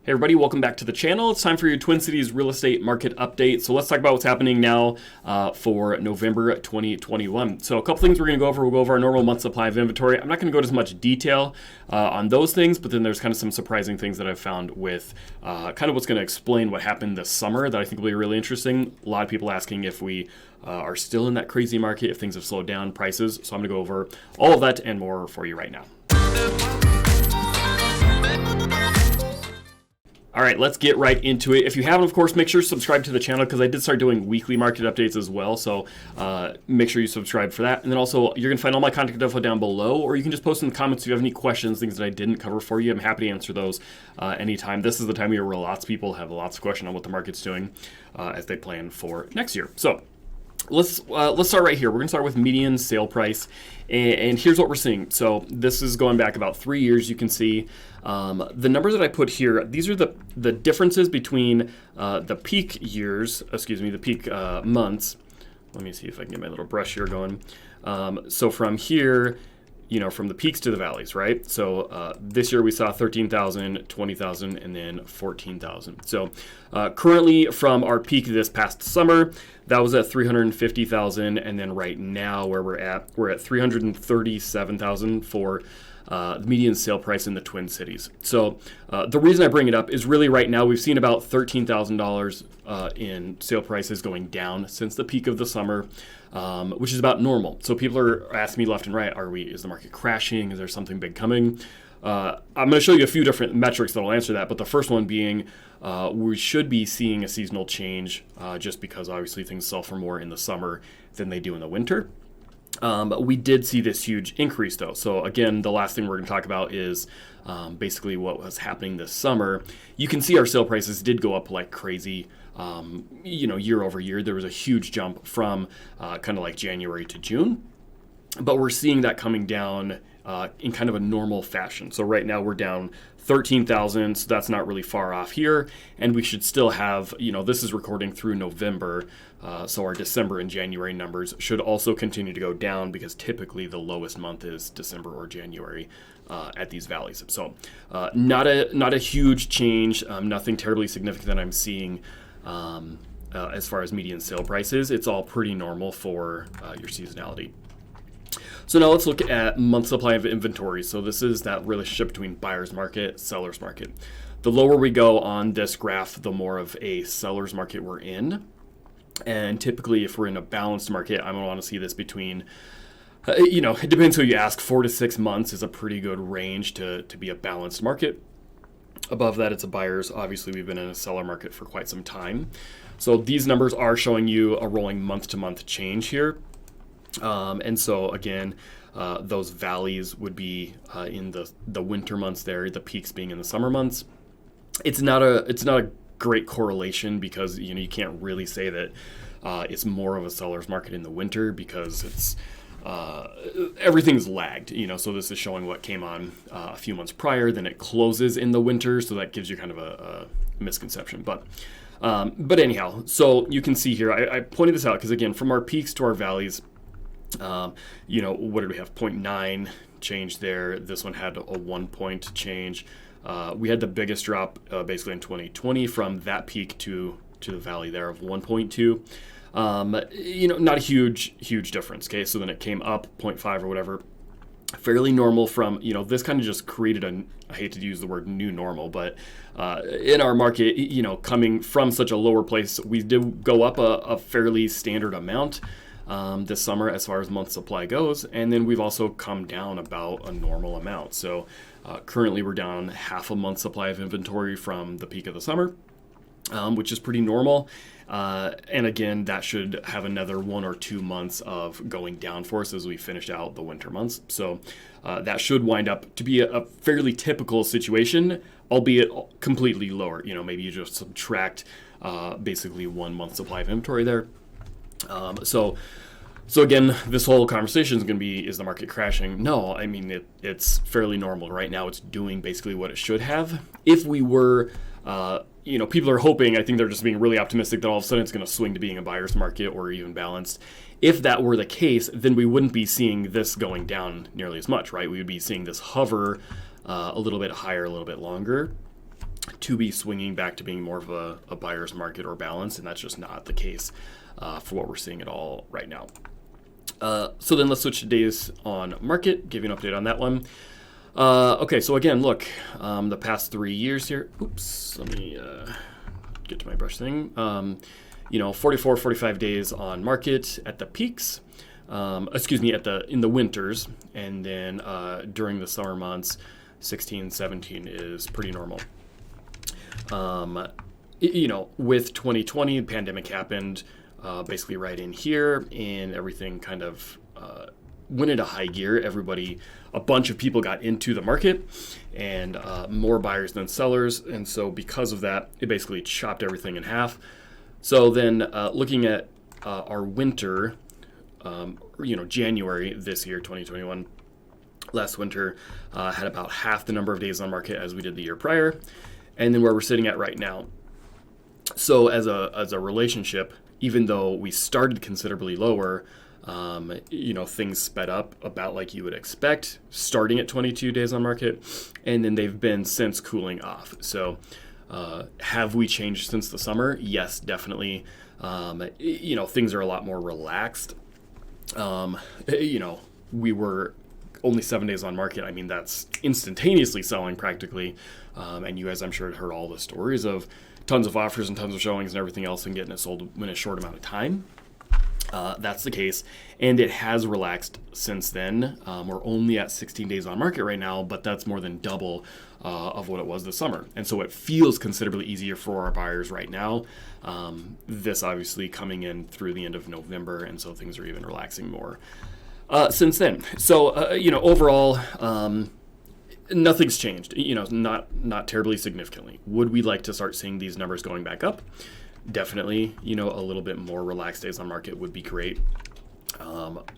Hey everybody, welcome back to the channel. It's time for your Twin Cities real estate market update. So let's talk about what's happening now for November 2021. So a couple things we're going to go over. We'll go over our normal month supply of inventory. I'm not going to go into as much detail on those things, but then there's kind of some surprising things that I've found with kind of what's going to explain what happened this summer that I think will be really interesting. A lot of people asking if we are still in that crazy market, if things have slowed down prices. So I'm going to go over all of that and more for you right now. All right, let's get right into it. If you haven't, of course, make sure to subscribe to the channel because I did start doing weekly market updates as well. So make sure you subscribe for that. And then also, you're going to find all my contact info down below, or you can just post in the comments if you have any questions, things that I didn't cover for you. I'm happy to answer those anytime. This is the time of year where lots of people have lots of questions on what the market's doing as they plan for next year. So let's start right here. We're going to start with median sale price, and here's what we're seeing. So this is going back about 3 years. You can see the numbers that I put here. These are the differences between the peak years, the peak months. Let me see if I can get my little brush here going. So from here, from the peaks to the valleys, right? So this year we saw 13,000, 20,000, and then 14,000. So currently from our peak this past summer, that was at 350,000, and then right now where we're at 337,000 for the median sale price in the Twin Cities. So the reason I bring it up is really right now we've seen about $13,000 in sale prices going down since the peak of the summer, which is about normal. So people are asking me left and right, is the market crashing? Is there something big coming? I'm going to show you a few different metrics that will answer that, but the first one being we should be seeing a seasonal change just because obviously things sell for more in the summer than they do in the winter. We did see this huge increase though. So again, the last thing we're going to talk about is basically what was happening this summer. You can see our sale prices did go up like crazy. Year over year, there was a huge jump from kind of like January to June, but we're seeing that coming down in kind of a normal fashion. So right now we're down 13,000, so that's not really far off here, and we should still have, this is recording through November, so our December and January numbers should also continue to go down because typically the lowest month is December or January at these valleys. So not a huge change, nothing terribly significant that I'm seeing as far as median sale prices. It's all pretty normal for your seasonality. So now let's look at month supply of inventory. So this is that relationship between buyer's market, seller's market. The lower we go on this graph, the more of a seller's market we're in. And typically if we're in a balanced market, I'm going to want to see this between, it depends who you ask, 4 to 6 months is a pretty good range to be a balanced market. Above that, it's a buyer's. Obviously, we've been in a seller market for quite some time. So these numbers are showing you a rolling month-to-month change here. And so again, those valleys would be in the winter months there, the peaks being in the summer months. It's not a great correlation because you can't really say that it's more of a seller's market in the winter because it's everything's lagged, so this is showing what came on a few months prior, then it closes in the winter, so that gives you kind of a misconception. But anyhow, so you can see here, I pointed this out because again, from our peaks to our valleys, what did we have? 0.9 change there. This one had a 1 point change. We had the biggest drop basically in 2020 from that peak to the valley there of 1.2. Not a huge difference. Okay, so then it came up 0.5 or whatever. Fairly normal from, this kind of just created I hate to use the word new normal, but in our market, coming from such a lower place, we did go up a fairly standard amount this summer as far as month supply goes, and then we've also come down about a normal amount. So currently we're down half a month supply of inventory from the peak of the summer, which is pretty normal. And again, that should have another 1 or 2 months of going down for us as we finish out the winter months. So that should wind up to be a fairly typical situation, albeit completely lower. Maybe you just subtract basically 1 month supply of inventory there. So again, this whole conversation is going to be, is the market crashing? No, I mean, it's fairly normal. Right now it's doing basically what it should have. If we were, people are hoping, I think they're just being really optimistic that all of a sudden it's going to swing to being a buyer's market or even balanced. If that were the case, then we wouldn't be seeing this going down nearly as much, right? We would be seeing this hover a little bit higher, a little bit longer. to be swinging back to being more of a buyer's market or balance, and that's just not the case for what we're seeing at all right now. So then let's switch to days on market, give you an update on that one. Okay, so again, look, the past 3 years here. Oops, let me get to my brush thing. 44, 45 days on market at the peaks. In the winters, and then during the summer months, 16, 17 is pretty normal. With 2020, the pandemic happened basically right in here, and everything kind of went into high gear. A bunch of people got into the market, and more buyers than sellers, and so because of that, it basically chopped everything in half. So then looking at our winter, January this year, 2021, last winter, had about half the number of days on market as we did the year prior, and then where we're sitting at right now. So as a relationship, even though we started considerably lower, things sped up about like you would expect, starting at 22 days on market, and then they've been since cooling off. So have we changed since the summer? Yes, definitely. Things are a lot more relaxed. We were only 7 days on market. I mean, that's instantaneously selling practically. And you guys, I'm sure, had heard all the stories of tons of offers and tons of showings and everything else and getting it sold in a short amount of time. That's the case. And it has relaxed since then. We're only at 16 days on market right now, but that's more than double of what it was this summer. And so it feels considerably easier for our buyers right now. This obviously coming in through the end of November, and so things are even relaxing more since then. So, overall, nothing's changed, not terribly significantly. Would we like to start seeing these numbers going back up? Definitely, a little bit more relaxed days on market would be great.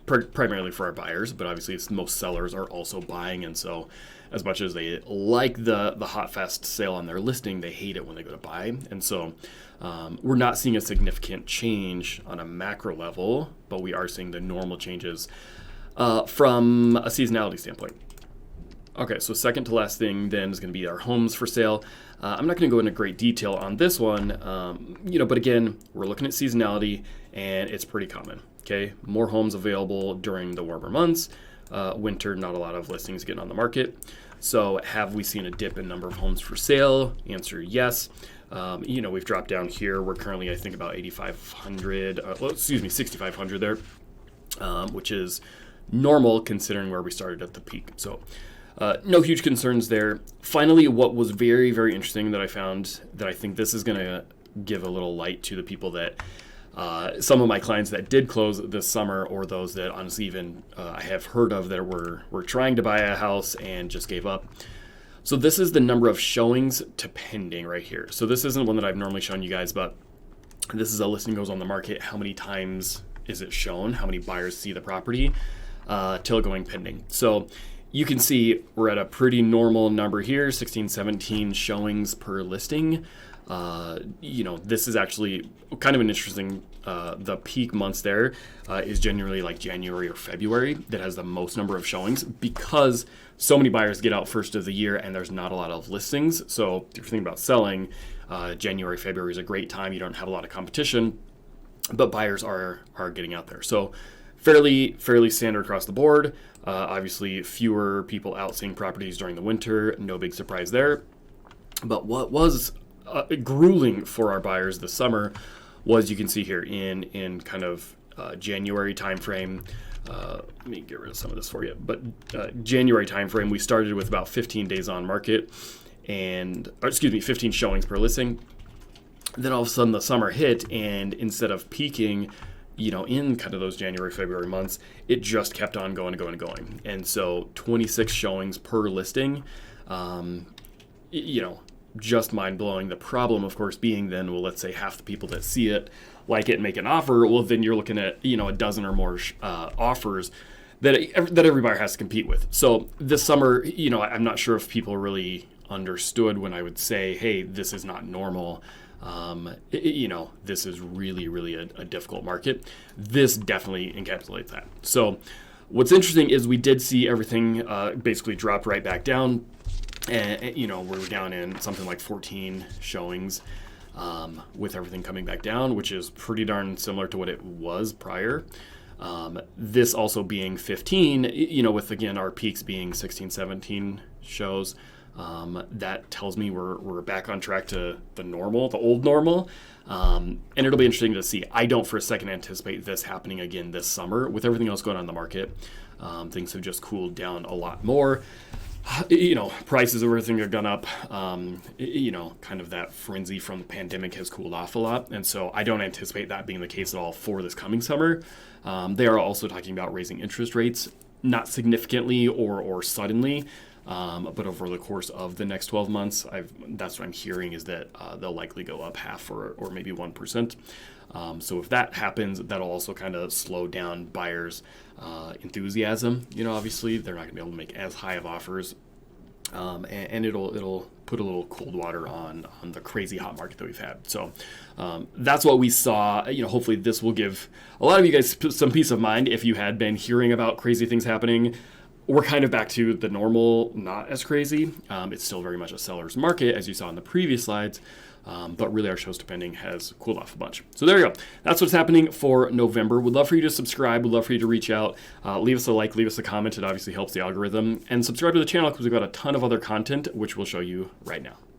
Primarily for our buyers, but obviously most sellers are also buying, and so as much as they like the hot fast sale on their listing, they hate it when they go to buy. And so we're not seeing a significant change on a macro level, but we are seeing the normal changes from a seasonality standpoint. Okay, so second to last thing then is going to be our homes for sale. I'm not going to go into great detail on this one, but again, we're looking at seasonality, and it's pretty common. Okay, more homes available during the warmer months. Winter, not a lot of listings getting on the market. So have we seen a dip in number of homes for sale? Answer, yes. We've dropped down here. We're currently, I think, about 6,500 there, which is normal considering where we started at the peak. So no huge concerns there. Finally, what was very, very interesting that I found, that I think this is going to give a little light to the people that some of my clients that did close this summer, or those that honestly even I have heard of that were trying to buy a house and just gave up. So this is the number of showings to pending right here. So this isn't one that I've normally shown you guys, but this is a listing goes on the market. How many times is it shown? How many buyers see the property till going pending? So you can see we're at a pretty normal number here, 16, 17 showings per listing. This is actually kind of an interesting, the peak months there is generally like January or February that has the most number of showings, because so many buyers get out first of the year and there's not a lot of listings. So if you're thinking about selling, January, February is a great time. You don't have a lot of competition, but buyers are getting out there. So fairly standard across the board. Obviously fewer people out seeing properties during the winter, no big surprise there. But what was grueling for our buyers this summer was, you can see here in kind of January timeframe. Let me get rid of some of this for you. But January timeframe, we started with about 15 days on market, 15 showings per listing. Then all of a sudden the summer hit, and instead of peaking, in kind of those January, February months, it just kept on going. And so 26 showings per listing, just mind-blowing. The problem, of course, being then, well, let's say half the people that see it like it and make an offer, well, then you're looking at, a dozen or more offers that every buyer has to compete with. So this summer, I'm not sure if people really understood when I would say, hey, this is not normal. This is really, really a difficult market. This definitely encapsulates that. So what's interesting is we did see everything basically drop right back down. and we're down in something like 14 showings, with everything coming back down, which is pretty darn similar to what it was prior. This also being 15, with again our peaks being 16, 17 shows, that tells me we're back on track to the old normal. And it'll be interesting to see. I don't for a second anticipate this happening again this summer with everything else going on in the market. Things have just cooled down a lot more. Prices of everything have gone up. Kind of that frenzy from the pandemic has cooled off a lot. And so I don't anticipate that being the case at all for this coming summer. They are also talking about raising interest rates, not significantly or suddenly, but over the course of the next 12 months. That's what I'm hearing is that they'll likely go up half or maybe 1%. So if that happens, that'll also kind of slow down buyers' enthusiasm. Obviously they're not going to be able to make as high of offers, and it'll put a little cold water on the crazy hot market that we've had. So that's what we saw. Hopefully this will give a lot of you guys some peace of mind if you had been hearing about crazy things happening. We're kind of back to the normal, not as crazy. It's still very much a seller's market, as you saw in the previous slides. But really our shows depending has cooled off a bunch. So there you go. That's what's happening for November. Would love for you to subscribe. Would love for you to reach out. Leave us a like, leave us a comment. It obviously helps the algorithm. And subscribe to the channel because we've got a ton of other content, which we'll show you right now.